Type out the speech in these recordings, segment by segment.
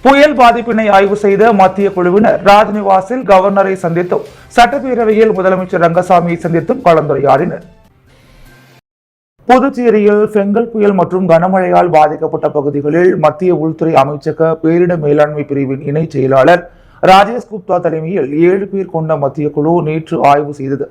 புயல் பாதிப்பினை ஆய்வு செய்த மத்திய குழுவினர் ராஜ்நிவாசில் கவர்னரை சந்தித்தும் சட்டப்பேரவையில் முதலமைச்சர் ரங்கசாமியை சந்தித்தும் கலந்துரையாடினர். புதுச்சேரியில் பெங்கல் புயல் மற்றும் கனமழையால் பாதிக்கப்பட்ட பகுதிகளில் மத்திய உள்துறை அமைச்சக பேரிடர் மேலாண்மை பிரிவின் இணை செயலாளர் ராஜேஷ் குப்தா தலைமையில் 7 பேர் கொண்ட மத்திய குழு நேற்று ஆய்வு செய்தது.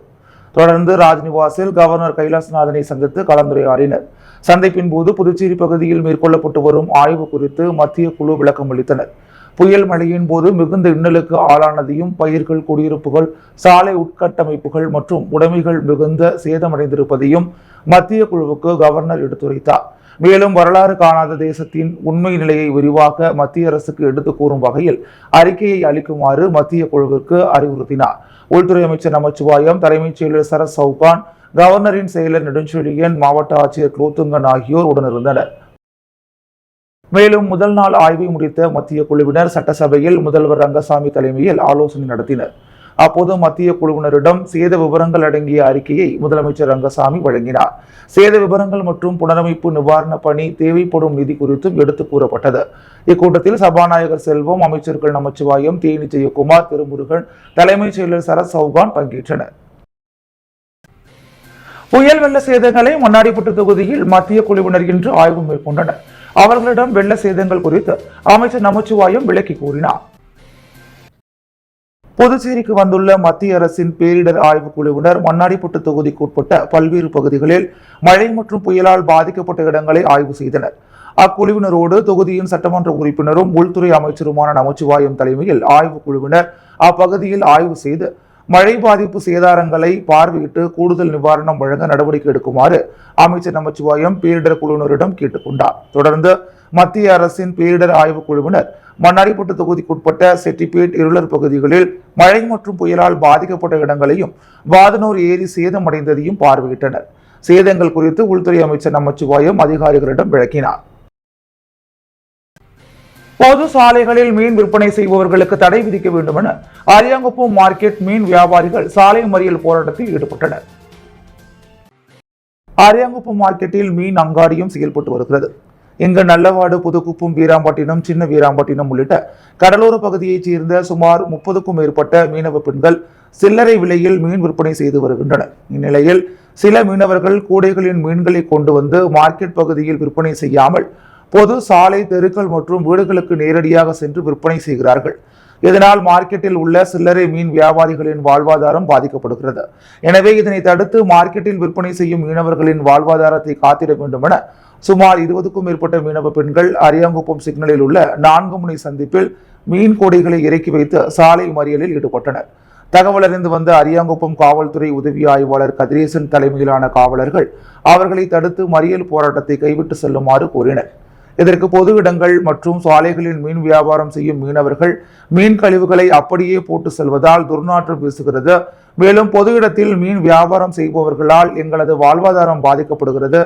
தொடர்ந்து ராஜ்நிவாசில் கவர்னர் கைலாசநாதனை சந்தித்து கலந்துரையாடினர். சந்திப்பின் போது புதுச்சேரி பகுதியில் மேற்கொள்ளப்பட்டு வரும் ஆய்வு குறித்து மத்திய குழு விளக்கம் அளித்தனர். புயல் மழையின் போது மிகுந்த இன்னலுக்கு ஆளானதையும் பயிர்கள், குடியிருப்புகள், சாலை உட்கட்டமைப்புகள் மற்றும் உடைமைகள் மிகுந்த சேதமடைந்திருப்பதையும் மத்திய குழுவுக்கு கவர்னர் எடுத்துரைத்தார். மேலும் வரலாறு காணாத தேசத்தின் உண்மை நிலையை விரிவாக மத்திய அரசுக்கு எடுத்துக் கூறும் வகையில் அறிக்கையை அளிக்குமாறு மத்திய குழுவிற்கு அறிவுறுத்தினார். உள்துறை அமைச்சர் நமச்சிவாயம், தலைமைச் செயலர் சரத் சவுகான், கவர்னரின் செயலர் நெடுஞ்செழியன், மாவட்ட ஆட்சியர் குலோத்துங்கன் ஆகியோர் உடனிருந்தனர். மேலும் முதல் நாள் ஆய்வை முடித்த மத்திய குழுவினர் சட்டசபையில் முதல்வர் ரங்கசாமி தலைமையில் ஆலோசனை நடத்தினர். அப்போது மத்திய குழுவினரிடம் சேத விவரங்கள் அடங்கிய அறிக்கையை முதலமைச்சர் ரங்கசாமி வழங்கினார். சேத விவரங்கள் மற்றும் புனரமைப்பு நிவாரண பணி, தேவைப்படும் நிதி குறித்தும் எடுத்துக் கூறப்பட்டது. இக்கூட்டத்தில் சபாநாயகர் செல்வம், அமைச்சர்கள் நமச்சிவாயம், தேனி ஜெயக்குமார், திருமுருகன், தலைமைச் செயலர் சரத் சவுகான் பங்கேற்றனர். புயல் வெள்ள சேதங்களை மண்ணாடிப்பட்டு தொகுதியில் மத்திய குழுவினர் இன்று ஆய்வு மேற்கொண்டனர். அவர்களிடம் வெள்ள சேதங்கள் குறித்து அமைச்சர் நமச்சிவாயம் விளக்கி கூறினார். புதுச்சேரிக்கு வந்துள்ள மத்திய அரசின் பேரிடர் ஆய்வு குழுவினர் மண்ணாடிப்பட்டு தொகுதிக்கு உட்பட்ட பல்வேறு பகுதிகளில் மழை மற்றும் புயலால் பாதிக்கப்பட்ட இடங்களை ஆய்வு செய்தனர். அக்குழுவினரோடு தொகுதியின் சட்டமன்ற உறுப்பினரும் உள்துறை அமைச்சருமான நமச்சிவாயம் தலைமையில் ஆய்வு குழுவினர் அப்பகுதியில் ஆய்வு செய்து மழை பாதிப்பு சேதாரங்களை பார்வையிட்டு கூடுதல் நிவாரணம் வழங்க நடவடிக்கை எடுக்குமாறு அமைச்சர் நமச்சிவாயம் பேரிடர் குழுவினரிடம் கேட்டுக்கொண்டார். தொடர்ந்து மத்திய அரசின் பேரிடர் ஆய்வு குழுவினர் மண்ணாடிப்பட்டு தொகுதிக்குட்பட்ட செட்டிப்பேட், இருளர் பகுதிகளில் மழை மற்றும் புயலால் பாதிக்கப்பட்ட இடங்களையும் வாதனூர் ஏரி சேதமடைந்ததையும் பார்வையிட்டனர். சேதங்கள் குறித்து உள்துறை அமைச்சர் நமச்சிவாயம் அதிகாரிகளிடம் விளக்கினார். பொது சாலைகளில் மீன் விற்பனை செய்பவர்களுக்கு தடை விதிக்க வேண்டும் என அரியாங்குப்பம் மார்க்கெட் மீன் வியாபாரிகள் சாலை மறியல் போராட்டத்தில் ஈடுபட்டனர். அரியாங்குப்பம் மார்க்கெட்டில் மீன் அங்காடியும் செயல்பட்டு வருகிறது. இங்கு நல்லவாடு, புதுக்குப்பம், வீராம்பட்டினம், சின்ன வீராம்பட்டினம் உள்ளிட்ட கடலோர பகுதியைச் சேர்ந்த சுமார் 30க்கும் மேற்பட்ட மீனவ பெண்கள் சில்லறை விலையில் மீன் விற்பனை செய்து வருகின்றனர். இந்நிலையில் சில மீனவர்கள் கூடைகளின் மீன்களை கொண்டு வந்து மார்க்கெட் பகுதியில் விற்பனை செய்யாமல் பொது சாலை, தெருக்கள் மற்றும் வீடுகளுக்கு நேரடியாக சென்று விற்பனை செய்கிறார்கள். இதனால் மார்க்கெட்டில் உள்ள சில்லறை மீன் வியாபாரிகளின் வாழ்வாதாரம் பாதிக்கப்படுகிறது. எனவே இதனை தடுத்து மார்க்கெட்டில் விற்பனை செய்யும் மீனவர்களின் வாழ்வாதாரத்தை காத்திட வேண்டும் என சுமார் 20க்கும் மேற்பட்ட மீனவ பெண்கள் அரியாங்குப்பம் சிக்னலில் உள்ள 4 முனை சந்திப்பில் மீன் கோடைகளை இறக்கி வைத்து சாலை மறியலில் ஈடுபட்டனர். தகவல் அறிந்து வந்த அரியாங்குப்பம் காவல்துறை உதவி ஆய்வாளர் கதிரேசன் தலைமையிலான காவலர்கள் அவர்களை தடுத்து மறியல் போராட்டத்தை கைவிட்டு செல்லுமாறு கூறினர். இதற்கு பொது இடங்கள் மற்றும் சாலைகளில் மீன் வியாபாரம் செய்யும் மீனவர்கள் மீன் கழிவுகளை அப்படியே போட்டு செல்வதால் துர்நாற்றம் வீசுகிறது. மேலும் பொது இடத்தில் மீன் வியாபாரம் செய்பவர்களால் எங்களது வாழ்வாதாரம் பாதிக்கப்படுகிறது.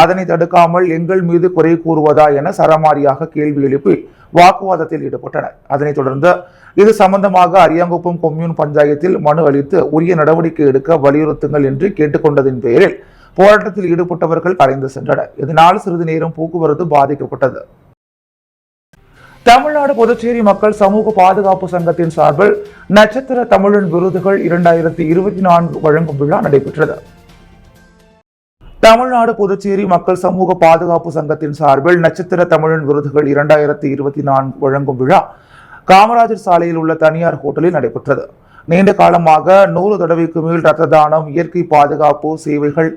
அதனை தடுக்காமல் எங்கள் மீது குறை கூறுவதா என சரமாரியாக கேள்வி எழுப்பி வாக்குவாதத்தில் ஈடுபட்டனர். அதனைத் தொடர்ந்து இது சம்பந்தமாக அரியாங்குப்பம் கொம்யூன் பஞ்சாயத்தில் மனு அளித்து உரிய நடவடிக்கை எடுக்க வலியுறுத்துங்கள் என்று கேட்டுக்கொண்டதின் பெயரில் போராட்டத்தில் ஈடுபட்டவர்கள் கலைந்து சென்றனர். இதனால் சிறிது நேரம் போக்குவரத்து பாதிக்கப்பட்டது. தமிழ்நாடு புதுச்சேரி மக்கள் சமூக பாதுகாப்பு சங்கத்தின் சார்பில் நட்சத்திர தமிழன் விருதுகள் 2024 வழங்கும் விழா நடைபெற்றது. தமிழ்நாடு புதுச்சேரி மக்கள் சமூக பாதுகாப்பு சங்கத்தின் சார்பில் நட்சத்திர தமிழன் விருதுகள் 2024 வழங்கும் விழா காமராஜர் சாலையில் உள்ள தனியார் ஹோட்டலில் நடைபெற்றது. நீண்ட காலமாக 100 தடவைக்கு மேல் ரத்த தானம், இயற்கை பாதுகாப்பு சேவைகள்,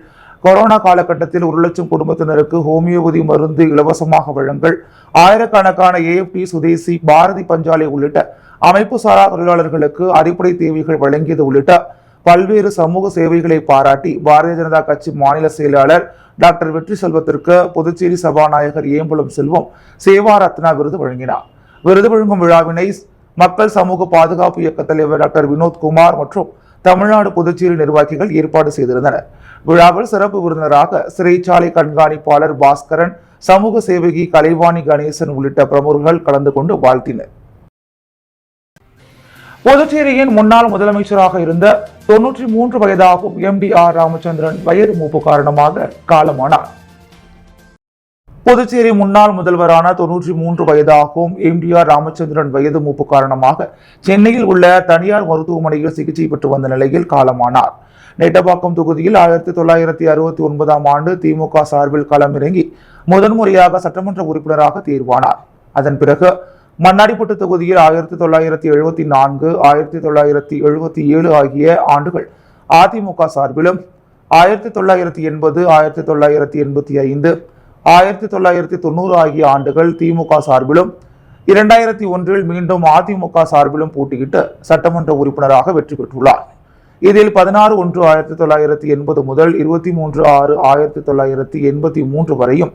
கொரோனா காலகட்டத்தில் 1 லட்சம் குடும்பத்தினருக்கு ஹோமியோபதி மருந்து இலவசமாக வழங்கல், ஆயிரக்கணக்கான AFT, சுதேசி, பாரதி பஞ்சாலை உள்ளிட்ட அமைப்பு சாரா தொழிலாளர்களுக்கு அடிப்படை தேவைகள் வழங்கியது உள்ளிட்ட பல்வேறு சமூக சேவைகளை பாராட்டி பாரதிய ஜனதா கட்சி மாநில செயலாளர் டாக்டர் வெற்றி செல்வத்திற்கு புதுச்சேரி சபாநாயகர் ஏம்பலம் செல்வம் சேவா ரத்னா விருது வழங்கினார். விருது வழங்கும் விழாவினை மக்கள் சமூக பாதுகாப்பு இயக்க தலைவர் டாக்டர் வினோத்குமார் மற்றும் தமிழ்நாடு புதுச்சேரி நிர்வாகிகள் ஏற்பாடு செய்திருந்தனர். விழாவில் சிறப்பு விருந்தினராக சிறைச்சாலை கண்காணிப்பாளர் பாஸ்கரன், சமூக சேவகி கலைவாணி கணேசன் உள்ளிட்ட பிரமுகர்கள் கலந்து கொண்டு வாழ்த்தினர். புதுச்சேரியின் முன்னாள் முதலமைச்சராக இருந்த 93 வயதாகும் MD R ராமச்சந்திரன் வயது மூப்பு காரணமாக காலமானார். புதுச்சேரி முன்னாள் முதல்வரான 93 வயதாகும் எம்டிஆர் ராமச்சந்திரன் வயது மூப்பு காரணமாக சென்னையில் உள்ள தனியார் மருத்துவமனையில் சிகிச்சை பெற்று வந்த நிலையில் காலமானார். நெட்டப்பாக்கம் தொகுதியில் 1969ஆம் ஆண்டு திமுக சார்பில் களமிறங்கி முதன்முறையாக சட்டமன்ற உறுப்பினராக தேர்வானார். அதன் பிறகு மண்ணாடிப்பட்டு தொகுதியில் 1974, 1977 ஆகிய ஆண்டுகள் அதிமுக சார்பிலும், 1980, 1985, 1990 ஆகிய ஆண்டுகள் திமுக சார்பிலும், 2001 மீண்டும் அதிமுக சார்பிலும் போட்டியிட்டு சட்டமன்ற உறுப்பினராக வெற்றி பெற்றுள்ளார். இதில் 16/1/1980 முதல் 23/6/1983 வரையும்,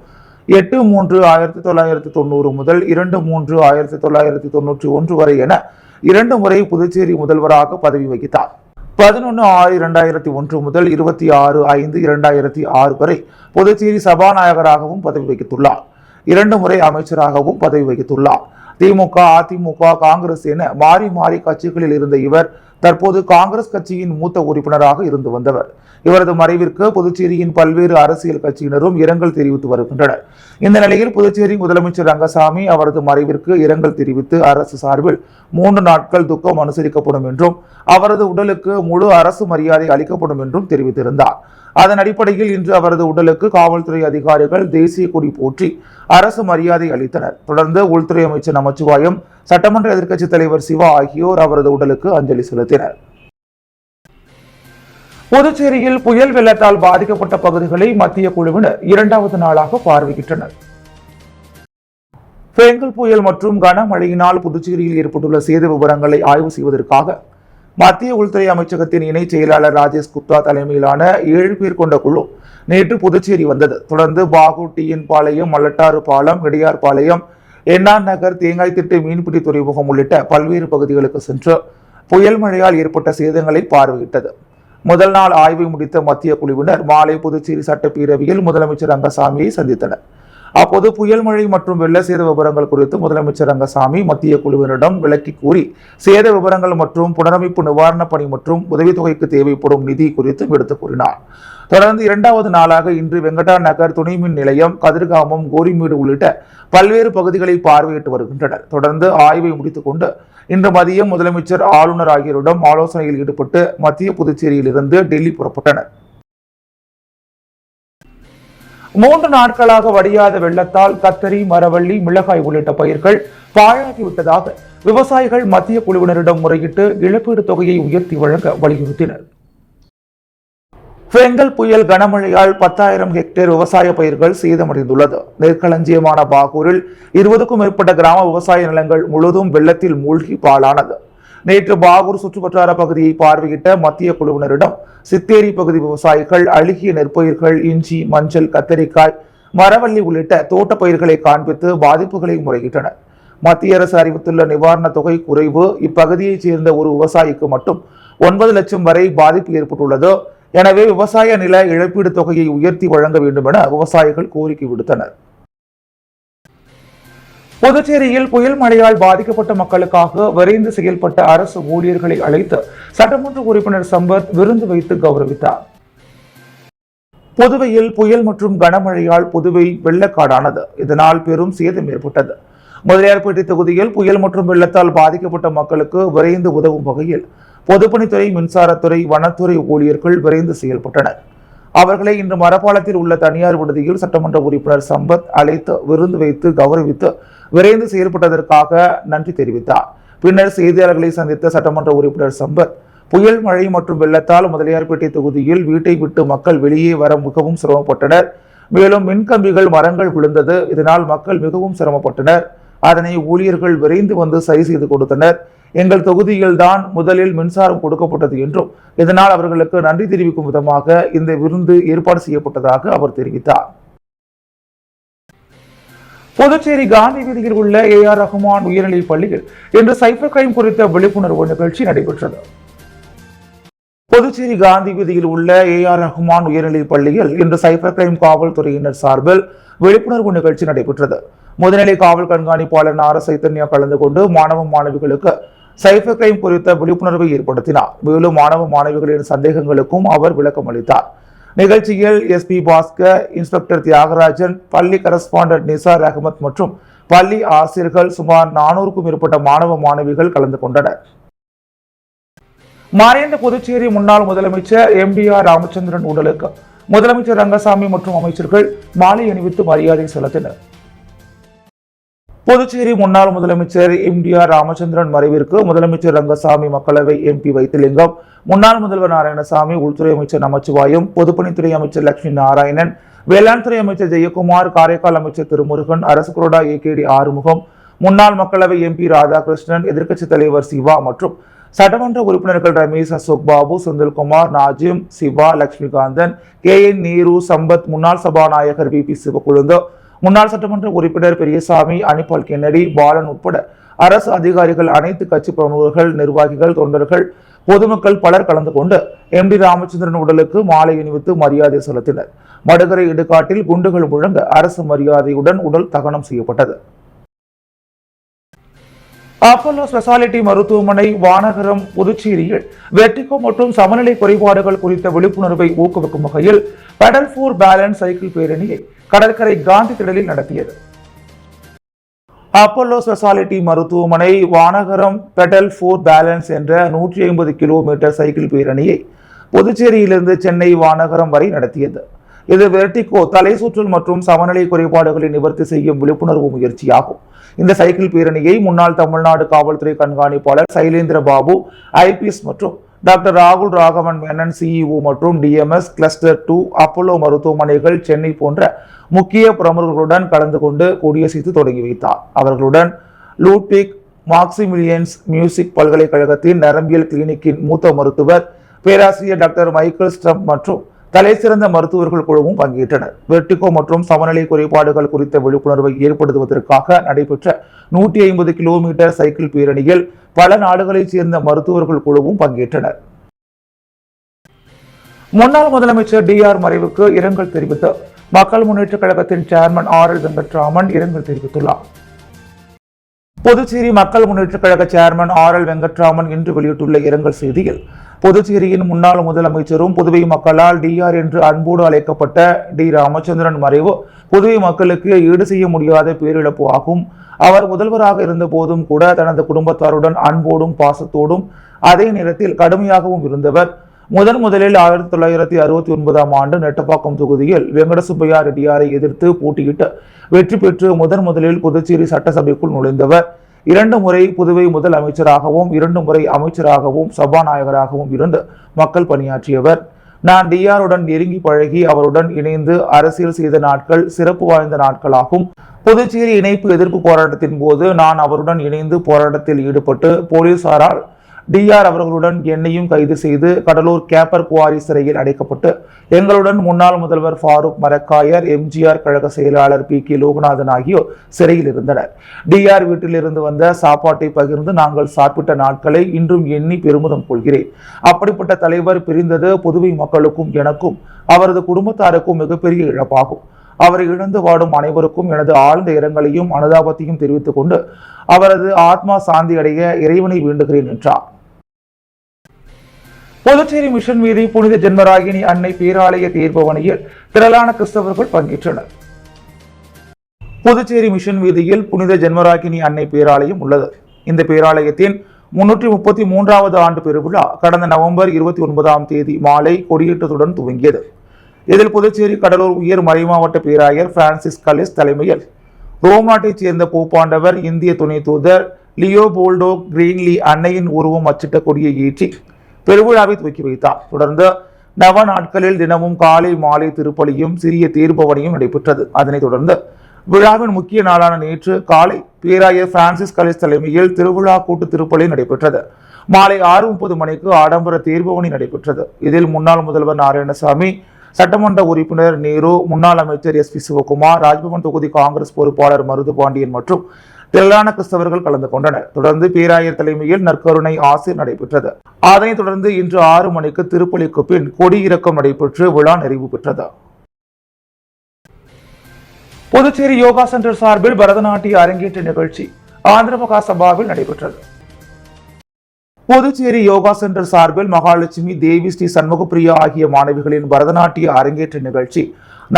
8/3/1990 முதல் 2/3/1991 வரை என 2 முறை புதுச்சேரி முதல்வராக பதவி வகித்தார். 11/6/2001 முதல் 26/5/2006 வரை புதுச்சேரி சபாநாயகராகவும் பதவி வகித்துள்ளார். 2 முறை அமைச்சராகவும் பதவி வகித்துள்ளார். திமுக, அதிமுக, காங்கிரஸ் என மாறி மாறி கட்சிகளில் இருந்த இவர் தற்போது காங்கிரஸ் கட்சியின் மூத்த உறுப்பினராக இருந்து வந்தவர். இவரது மறைவிற்கு புதுச்சேரியின் பல்வேறு அரசியல் கட்சியினரும் இரங்கல் தெரிவித்து வருகின்றனர். இந்த நிலையில் புதுச்சேரி முதலமைச்சர் ரங்கசாமி அவரது மறைவிற்கு இரங்கல் தெரிவித்து அரசு சார்பில் 3 நாட்கள் துக்கம் அனுசரிக்கப்படும் என்றும் அவரது உடலுக்கு முழு அரசு மரியாதை அளிக்கப்படும் என்றும் தெரிவித்திருந்தார். அதன் அடிப்படையில் இன்று அவரது உடலுக்கு காவல்துறை அதிகாரிகள் தேசிய கொடி போற்றி அரசு மரியாதை அளித்தனர். தொடர்ந்து உள்துறை அமைச்சர் நமச்சிவாயம், சட்டமன்ற எதிர்க்கட்சித் தலைவர் சிவா ஆகியோர் அவரது உடலுக்கு அஞ்சலி செலுத்தினர். புதுச்சேரியில் புயல் வெள்ளத்தால் பாதிக்கப்பட்ட பகுதிகளை மத்திய குழுவினர் 2வது நாளாக பார்வையிட்டனர். பெங்கல் புயல் மற்றும் கனமழையினால் புதுச்சேரியில் ஏற்பட்டுள்ள சேத விவரங்களை ஆய்வு செய்வதற்காக மத்திய உள்துறை அமைச்சகத்தின் இணை செயலாளர் ராஜேஷ் குப்தா தலைமையிலான 7 பேர் கொண்ட குழு நேற்று புதுச்சேரி வந்தது. தொடர்ந்து பாகூர், டிஎன் பாளையம், மல்லட்டாறு பாலம், இடையார் பாளையம், என்ஆர் நகர், தேங்காய் திட்டு மீன்பிடி துறைமுகம் உள்ளிட்ட பல்வேறு பகுதிகளுக்கு சென்று புயல் மழையால் ஏற்பட்ட சேதங்களை பார்வையிட்டது. முதல் நாள் ஆய்வை முடித்த மத்திய குழுவினர் மாலை புதுச்சேரி சட்டப்பேரவையில் முதலமைச்சர் ரங்கசாமியை சந்தித்தனர். அப்போது புயல் மழை மற்றும் வெள்ள சேத விவரங்கள் குறித்து முதலமைச்சர் ரங்கசாமி மத்திய குழுவினரிடம் விளக்கி கூறி சேத விவரங்கள் மற்றும் புனரமைப்பு நிவாரணப் பணி மற்றும் உதவித்தொகைக்கு தேவைப்படும் நிதி குறித்தும் எடுத்துக் கூறினார். தொடர்ந்து 2வது நாளாக இன்று வெங்கடா நகர் துணை மின் நிலையம், கதிர்காமம், கோரிமேடு உள்ளிட்ட பல்வேறு பகுதிகளை பார்வையிட்டு வருகின்றனர். தொடர்ந்து ஆய்வை முடித்துக் கொண்டு இன்று மதியம் முதலமைச்சர், ஆளுநர் ஆகியோரிடம் ஆலோசனையில் ஈடுபட்டு மத்திய புதுச்சேரியில் இருந்து டெல்லி புறப்பட்டனர். 3 நாட்களாக வடியாத வெள்ளத்தால் கத்தரி, மரவள்ளி, மிளகாய் உள்ளிட்ட பயிர்கள் பாழாகிவிட்டதாக விவசாயிகள் மத்திய குழுவினரிடம் முறையிட்டு இழப்பீடு தொகையை உயர்த்தி வழங்க வலியுறுத்தினர். பெங்கல் புயல் கனமழையால் 10,000 ஹெக்டேர் விவசாய பயிர்கள் சேதமடைந்துள்ளது. நெற்களஞ்சியமான பாகூரில் 20க்கும் மேற்பட்ட கிராம விவசாய நிலங்கள் முழுதும் வெள்ளத்தில் மூழ்கி பாழானது. நேற்று பாகூர் சுற்றுவட்டார பகுதியை பார்வையிட்ட மத்திய குழுவினரிடம் சித்தேரி பகுதி விவசாயிகள் அழுகிய நெற்பயிர்கள், இஞ்சி, மஞ்சள், கத்தரிக்காய், மரவள்ளி உள்ளிட்ட தோட்ட பயிர்களை காண்பித்து பாதிப்புகளை முறையிட்டனர். மத்திய அரசு அறிவித்துள்ள நிவாரண தொகை குறைவு இப்பகுதியைச் சேர்ந்த ஒரு விவசாயிக்கு மட்டும் 9 லட்சம் வரை பாதிப்பு ஏற்பட்டுள்ளது. எனவே விவசாய நில இழப்பீடு தொகையை உயர்த்தி வழங்க வேண்டும் என விவசாயிகள் கோரிக்கை விடுத்தனர். புதுச்சேரியில் புயல் மழையால் பாதிக்கப்பட்ட மக்களுக்காக விரைந்து செயல்பட்ட அரசு ஊழியர்களை அழைத்து சட்டமன்ற உறுப்பினர் சம்பத் விருந்து வைத்து கௌரவித்தார். புதுவையில் புயல் மற்றும் கனமழையால் புதுவை வெள்ளக்காடானது. இதனால் பெரும் சேதம் ஏற்பட்டது. முதலியார்பேட்டை தொகுதியில் புயல் மற்றும் வெள்ளத்தால் பாதிக்கப்பட்ட மக்களுக்கு விரைந்து உதவும் வகையில் பொதுப்பணித்துறை, மின்சாரத்துறை, வனத்துறை ஊழியர்கள் விரைந்து செயல்பட்டனர். அவர்களை இன்று மரப்பாலத்தில் உள்ள தனியார் விடுதியில் சட்டமன்ற உறுப்பினர் சம்பத் அழைத்து விருந்து வைத்து கௌரவித்து விரைந்து செயல்பட்டதற்காக நன்றி தெரிவித்தார். பின்னர் செய்தியாளர்களை சந்தித்த சட்டமன்ற உறுப்பினர் சம்பத், புயல் மழை மற்றும் வெள்ளத்தால் முதலியார்பேட்டை தொகுதியில் வீட்டை விட்டு மக்கள் வெளியே வர மிகவும் சிரமப்பட்டனர். மேலும் மின்கம்பிகள், மரங்கள் விழுந்தது. இதனால் மக்கள் மிகவும் சிரமப்பட்டனர். அதனை ஊழியர்கள் விரைந்து வந்து சரி செய்து கொடுத்தனர். எங்கள் தொகுதியில் தான் முதலில் மின்சாரம் கொடுக்கப்பட்டது என்றும் இதனால் அவர்களுக்கு நன்றி தெரிவிக்கும் விதமாக இந்த விருந்து ஏற்பாடு செய்யப்பட்டதாக அவர் தெரிவித்தார். புதுச்சேரி காந்தி வீதியில் உள்ள ஏஆர் ரஹ்மான் உயர்நிலைப் பள்ளியில் இன்று சைபர் கிரைம் குறித்த விழிப்புணர்வு நிகழ்ச்சி நடைபெற்றது. புதுச்சேரி காந்தி வீதியில் உள்ள ஏஆர் ரஹ்மான் உயர்நிலைப் பள்ளியில் இன்று சைபர் கிரைம் காவல்துறையினர் சார்பில் விழிப்புணர்வு நிகழ்ச்சி நடைபெற்றது. முதுநிலை காவல் கண்காணிப்பாளர் நார சைத்தன்யா கலந்து கொண்டு மாணவ மாணவிகளுக்கு சைபர் கிரைம் குறித்த விழிப்புணர்வை ஏற்படுத்தினார். மேலும் மாணவ மாணவிகளின் சந்தேகங்களுக்கும் அவர் விளக்கம் அளித்தார். நிகழ்ச்சியில் எஸ்பி பாஸ்கர், இன்ஸ்பெக்டர் தியாகராஜன், பள்ளி கரஸ்பாண்டன்ட் நிசார் அகமத் மற்றும் பள்ளி ஆசிரியர்கள் சுமார் 400க்கும் மேற்பட்ட மாணவ மாணவிகள் கலந்து கொண்டனர். மறைந்த புதுச்சேரி முன்னாள் முதலமைச்சர் MDR ராமச்சந்திரன் உடலுக்கு முதலமைச்சர் ரங்கசாமி மற்றும் அமைச்சர்கள் மாலை அணிவித்து மரியாதை செலுத்தினர். புதுச்சேரி முன்னாள் முதலமைச்சர் MDR ராமச்சந்திரன் மறைவிற்கு முதலமைச்சர் ரங்கசாமி, மக்களவை MP வைத்திலிங்கம், முன்னாள் முதல்வர் நாராயணசாமி, உள்துறை அமைச்சர் நமச்சிவாயம், பொதுப்பணித்துறை அமைச்சர் லட்சுமி நாராயணன், வேளாண் துறை அமைச்சர் ஜெயக்குமார், காரைக்கால் அமைச்சர் திருமுருகன், அரசு கொறடா AKD ஆறுமுகம், முன்னாள் மக்களவை MP ராதாகிருஷ்ணன், எதிர்க்கட்சித் தலைவர் சிவா மற்றும் சட்டமன்ற உறுப்பினர்கள் ரமேஷ், அசோக் பாபு, செந்தில்குமார், நாஜிம், சிவா, லட்சுமிகாந்தன், KN நேரு, சம்பத், முன்னாள் சபாநாயகர் VP சிவக்குழுந்து, முன்னாள் சட்டமன்ற உறுப்பினர் பெரியசாமி, அனிபால் கென்னடி, பாலன் உட்பட அரசு அதிகாரிகள், அனைத்து கட்சி பிரமுகர்கள், நிர்வாகிகள், தொண்டர்கள், பொதுமக்கள் பலர் கலந்து கொண்டு MD ராமச்சந்திரன் உடலுக்கு மாலை அணிவித்து மரியாதை செலுத்தினர். மடுகரை இடுகாட்டில் குண்டுகள் முழங்க அரசு மரியாதையுடன் உடல் தகனம் செய்யப்பட்டது. அப்போலோ ஸ்பெஷாலிட்டி மருத்துவமனை, வானகரம், புதுச்சேரியில் வெர்டிகோ மற்றும் சமநிலை குறைபாடுகள் குறித்த விழிப்புணர்வை ஊக்குவிக்கும் வகையில் பெடல் ஃபார் பேலன்ஸ் சைக்கிள் பேரணியை கடற்கரை காந்தி திடலில் நடத்தியது. அப்போலோ ஸ்பெஷாலிட்டி மருத்துவமனை, வானகரம் பெடல் ஃபார் பேலன்ஸ் என்ற 150 கிலோமீட்டர் சைக்கிள் பேரணியை புதுச்சேரியிலிருந்து சென்னை வானகரம் வரை நடத்தியது. இது வெர்டிகோ, தலை சுற்றல் மற்றும் சமநிலை குறைபாடுகளை நிவர்த்தி செய்யும் விழிப்புணர்வு முயற்சியாகும். இந்த சைக்கிள் பேரணியை முன்னாள் தமிழ்நாடு காவல்துறை கண்காணிப்பாளர் சைலேந்திர பாபு IPS மற்றும் டாக்டர் ராகுல் ராகவன் மேனன் CEO மற்றும் DMS கிளஸ்டர் 2 அப்போலோ மருத்துவமனைகள் சென்னை போன்ற முக்கிய பிரமுகர்களுடன் கலந்து கொண்டு கொடியசைத்து தொடங்கி வைத்தார். அவர்களுடன் லூட்விக் மாக்சிமிலியன்ஸ் மியூசிக் பல்கலைக்கழகத்தின் நரம்பியல் கிளினிக்கின் மூத்த மருத்துவர் பேராசிரியர் டாக்டர் மைக்கேல் ஸ்டம்ப் மற்றும் தலை சிறந்த மருத்துவர்கள் குழுவும் பங்கேற்றனர். வெர்டிகோ மற்றும் சமநிலை குறைபாடுகள் குறித்த விழிப்புணர்வை ஏற்படுத்துவதற்காக நடைபெற்ற 150 கிலோமீட்டர் சைக்கிள் பேரணியில் பல நாடுகளைச் சேர்ந்த மருத்துவர்கள் குழுவும் பங்கேற்றனர். முன்னாள் முதலமைச்சர் DR மறைவுக்கு இரங்கல் தெரிவித்து மக்கள் முன்னேற்ற கழகத்தின் சேர்மன் RL வெங்கட்ராமன் இரங்கல் தெரிவித்துள்ளார். புதுச்சேரி மக்கள் முன்னேற்ற கழக சேர்மன் RL வெங்கட்ராமன் இன்று வெளியிட்டுள்ள இரங்கல் செய்தியில், புதுச்சேரியின் முன்னாள் முதலமைச்சரும் புதுவை மக்களால் DR என்று அன்போடு அழைக்கப்பட்ட D ராமச்சந்திரன் மறைவு புதுவை மக்களுக்கு ஈடு செய்ய முடியாத பேரிழப்பு ஆகும். அவர் முதல்வராக இருந்த போதும் கூட தனது குடும்பத்தாருடன் அன்போடும் பாசத்தோடும் அதே நேரத்தில் கடுமையாகவும் இருந்தவர். முதலில் 1969ஆம் ஆண்டு நெட்டப்பாக்கம் தொகுதியில் வெங்கடசுப்பையா ரெட்டியாரை எதிர்த்து போட்டியிட்டு வெற்றி பெற்று முதலில் புதுச்சேரி சட்டசபைக்குள் நுழைந்தவர். 2 முறை புதுவை முதல் அமைச்சராகவும் 2 முறை அமைச்சராகவும் சபாநாயகராகவும் இருந்து மக்கள் பணியாற்றியவர். நான் DR-உடன் நெருங்கி பழகி அவருடன் இணைந்து அரசியல் செய்த நாட்கள் சிறப்பு வாய்ந்த நாட்களாகும். புதுச்சேரி இணைப்பு எதிர்ப்பு போராட்டத்தின் போது நான் அவருடன் இணைந்து போராட்டத்தில் ஈடுபட்டு போலீசாரால் DR அவர்களுடன் என்னையும் கைது செய்து கடலூர் கேப்பர் குவாரி சிறையில் அடைக்கப்பட்டு எங்களுடன் முன்னாள் முதல்வர் ஃபாரூக் மரக்காயர், MGR கழக செயலாளர் PK லோகநாதன் ஆகியோர் சிறையில் இருந்தனர். DR வீட்டில் இருந்து வந்த சாப்பாட்டை பகிர்ந்து நாங்கள் சாப்பிட்ட நாட்களை இன்றும் எண்ணி பெருமிதம் கொள்கிறேன். அப்படிப்பட்ட தலைவர் பிரிந்தது புதுவை மக்களுக்கும் எனக்கும் அவரது குடும்பத்தாருக்கும் மிகப்பெரிய இழப்பாகும். அவரை இழந்து வாடும் அனைவருக்கும் எனது ஆழ்ந்த இரங்கலையும் அனுதாபத்தையும் தெரிவித்துக் கொண்டு அவரது ஆத்மா சாந்தி அடைய இறைவனை வேண்டுகிறேன் என்றார். புதுச்சேரி மிஷன் வீதி புனித ஜென்மராகினி அன்னை பேராலய தேர்பவனியில் திரளான கிறிஸ்தவர்கள் பங்கேற்றனர். புதுச்சேரி மிஷன் வீதியில் புனித ஜென்மராகினி அன்னை பேராலயம் உள்ளது. இந்த பேராலயத்தின் 333வது ஆண்டு பெருவிழா கடந்த நவம்பர் 29ஆம் தேதி மாலை கொடியேற்றத்துடன் துவங்கியது. இதில் புதுச்சேரி கடலூர் உயர் மறைமாவட்ட பேராயர் பிரான்சிஸ் கலிஸ் தலைமையில் ரோம் நாட்டைச் சேர்ந்த போப்பாண்டவர், இந்திய துணை தூதர் லியோபோல்டோ கிரீன்லி அன்னையின் உருவம் அச்சிட்ட கொடியை ஏற்றி பெருவிழாவை துவக்கி வைத்தார். தொடர்ந்து நவ நாட்களில் தினமும் காலை மாலை திருப்பலியும் சிறிய தேர்பவனியும் நடைபெற்றது. அதனைத் தொடர்ந்து விழாவின் முக்கிய நாளான நேற்று காலை பேராயர் பிரான்சிஸ் கலிஸ் தலைமையில் திருவிழா கூட்டு திருப்பலி நடைபெற்றது. மாலை 6:30 மணிக்கு ஆடம்பர தேர்பவனி நடைபெற்றது. இதில் முன்னாள் முதல்வர் நாராயணசாமி, சட்டமன்ற உறுப்பினர் நேரு, முன்னாள் அமைச்சர் SP சிவகுமார், ராஜ்பவன் தொகுதி காங்கிரஸ் பொறுப்பாளர் மருது பாண்டியன் மற்றும் திரளான கிறிஸ்தவர்கள் கலந்து கொண்டனர். தொடர்ந்து பேராயர் தலைமையில் நற்கருணை ஆசிர் நடைபெற்றது. அதனைத் தொடர்ந்து இன்று 6 மணிக்கு திருப்பலிக்கு பின் கொடியிறக்கம் நடைபெற்று விழா நிறைவு பெற்றது. புதுச்சேரி யோகா சென்டர் சார்பில் பரதநாட்டிய அரங்கேற்ற நிகழ்ச்சி ஆந்திர மகா சபாவில் நடைபெற்றது. புதுச்சேரி யோகா சென்டர் சார்பில் மகாலட்சுமி, தேவி, ஸ்ரீ சண்முகப்பிரியா ஆகிய மாணவிகளின் பரதநாட்டிய அரங்கேற்ற நிகழ்ச்சி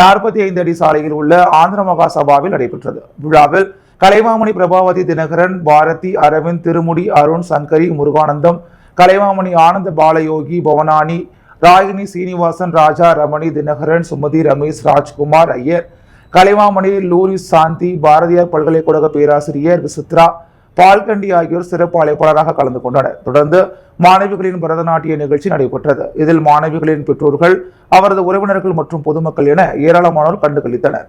45 அடி சாலையில் உள்ள ஆந்திர மகா சபாவில் நடைபெற்றது. விழாவில் கலைமாமணி பிரபாவதி, தினகரன், பாரதி, அரவிந்த், திருமுடி, அருண், சங்கரி, முருகானந்தம், கலைமாமணி ஆனந்த பாலயோகி, பவனானி, ராகினி, சீனிவாசன், ராஜா, ரமணி, தினகரன், சுமதி, ரமேஷ், ராஜ்குமார், ஐயர், கலைமாமணி, லூரிஸ், சாந்தி, பாரதியார் பல்கலைக்கழக பேராசிரியர் விசித்ரா, பால்கண்டி ஆகியோர் சிறப்பு அழைப்பாளராக கலந்து கொண்டனர். தொடர்ந்து மாணவிகளின் பரதநாட்டிய நிகழ்ச்சி நடைபெற்றது. இதில் மாணவிகளின் பெற்றோர்கள், அவரது உறவினர்கள் மற்றும் பொதுமக்கள் என ஏராளமானோர் கண்டுகளித்தனர்.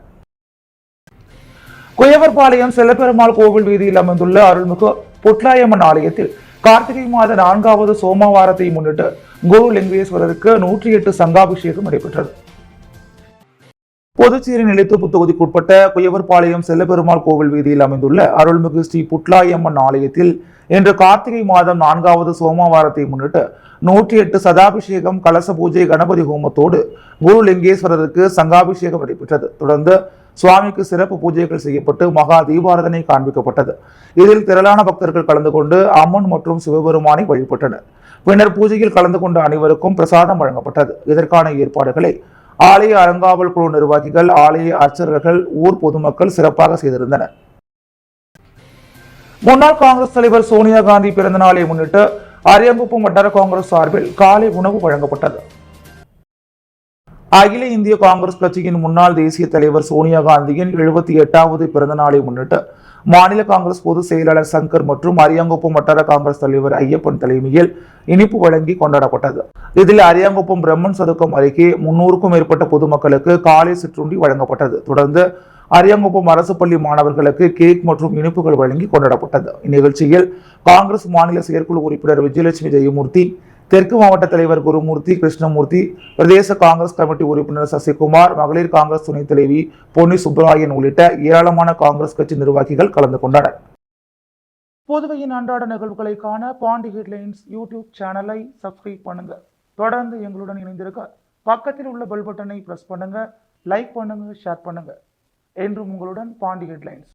குயவர்பாளையம் செல்லப்பெருமாள் கோவில் வீதியில் அமைந்துள்ள அருள்மிகு புட்லாயம்மன் ஆலயத்தில் கார்த்திகை மாத 4வது சோமவாரத்தை முன்னிட்டு குரு லிங்கேஸ்வரருக்கு 108 சங்காபிஷேகம் நடைபெற்றது. புதுச்சேரி நிலைத்தொப்பு தொகுதிக்குட்பட்ட குயவர்பாளையம் செல்லப்பெருமாள் கோவில் வீதியில் அமைந்துள்ள அருள்மிகு ஸ்ரீ புட்லாயம்மன் ஆலயத்தில் இன்று கார்த்திகை மாதம் 4வது சோமவாரத்தை முன்னிட்டு 108 சதாபிஷேகம், கலச பூஜை, கணபதி ஹோமத்தோடு குரு லிங்கேஸ்வரருக்கு சங்காபிஷேகம் நடைபெற்றது. தொடர்ந்து சுவாமிக்கு சிறப்பு பூஜைகள் செய்யப்பட்டு மகா தீபாரதனை காண்பிக்கப்பட்டது. இதில் திரளான பக்தர்கள் கலந்து கொண்டு அம்மன் மற்றும் சிவபெருமானை வழிபட்டனர். பின்னர் பூஜையில் கலந்து கொண்ட அனைவருக்கும் பிரசாதம் வழங்கப்பட்டது. இதற்கான ஏற்பாடுகளை ஆலய அறங்காவல் குழு நிர்வாகிகள், ஆலய அர்ச்சகர்கள், ஊர் பொதுமக்கள் சிறப்பாக செய்திருந்தனர். முன்னாள் காங்கிரஸ் தலைவர் சோனியா காந்தி பிறந்த நாளை முன்னிட்டு அரியாங்குப்பம் வட்டார காங்கிரஸ் சார்பில் காலை உணவு வழங்கப்பட்டது. அகில இந்திய காங்கிரஸ் கட்சியின் முன்னாள் தேசிய தலைவர் சோனியா காந்தியின் 78வது பிறந்த நாளை முன்னிட்டு மாநில காங்கிரஸ் பொதுச் செயலாளர் சங்கர் மற்றும் அரியாங்குப்பம் வட்டார காங்கிரஸ் தலைவர் ஐயப்பன் தலைமையில் இனிப்பு வழங்கி கொண்டாடப்பட்டது. இதில் அரியாங்குப்பம் பிரம்மன் சதுக்கம் அருகே 300க்கும் மேற்பட்ட பொதுமக்களுக்கு காலை சிற்றுண்டி வழங்கப்பட்டது. தொடர்ந்து அரியாங்குப்பம் அரசு பள்ளி மாணவர்களுக்கு கேக் மற்றும் இனிப்புகள் வழங்கி கொண்டாடப்பட்டது. இந்நிகழ்ச்சியில் காங்கிரஸ் மாநில செயற்குழு உறுப்பினர் விஜயலட்சுமி ஜெயமூர்த்தி, தெற்கு மாவட்ட தலைவர் குருமூர்த்தி, கிருஷ்ணமூர்த்தி, பிரதேச காங்கிரஸ் கமிட்டி உறுப்பினர் சசிகுமார், மகளிர் காங்கிரஸ் துணைத் தலைவி பொன்னி சுப்பராயன் உள்ளிட்ட ஏராளமான காங்கிரஸ் கட்சி நிர்வாகிகள் கலந்து கொண்டனர். புதுவையின் அன்றாட நிகழ்வுகளை காண பாண்டி ஹெட்லைன்ஸ் யூடியூப் சேனலை சப்ஸ்கிரைப் பண்ணுங்க. தொடர்ந்து எங்களுடன் இணைந்திருக்க பக்கத்தில் உள்ள பெல் பட்டனை பிரஸ் பண்ணுங்க, லைக் பண்ணுங்க, ஷேர் பண்ணுங்க. என்றும் உங்களுடன் பாண்டி ஹெட்லைன்ஸ்.